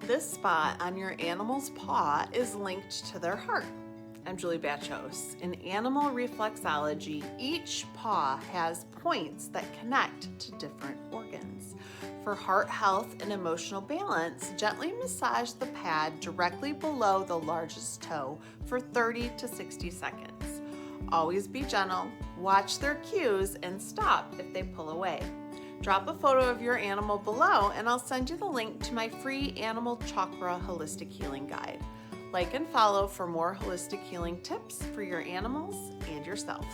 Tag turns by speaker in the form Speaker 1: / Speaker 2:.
Speaker 1: This spot on your animal's paw is linked to their heart. I'm Julie Bachos. In animal reflexology, each paw has points that connect to different organs. For heart health and emotional balance, gently massage the pad directly below the largest toe for 30 to 60 seconds. Always be gentle, watch their cues, and stop if they pull away. Drop a photo of your animal below and I'll send you the link to my free Animal Chakra Holistic Healing Guide. Like and follow for more holistic healing tips for your animals and yourself.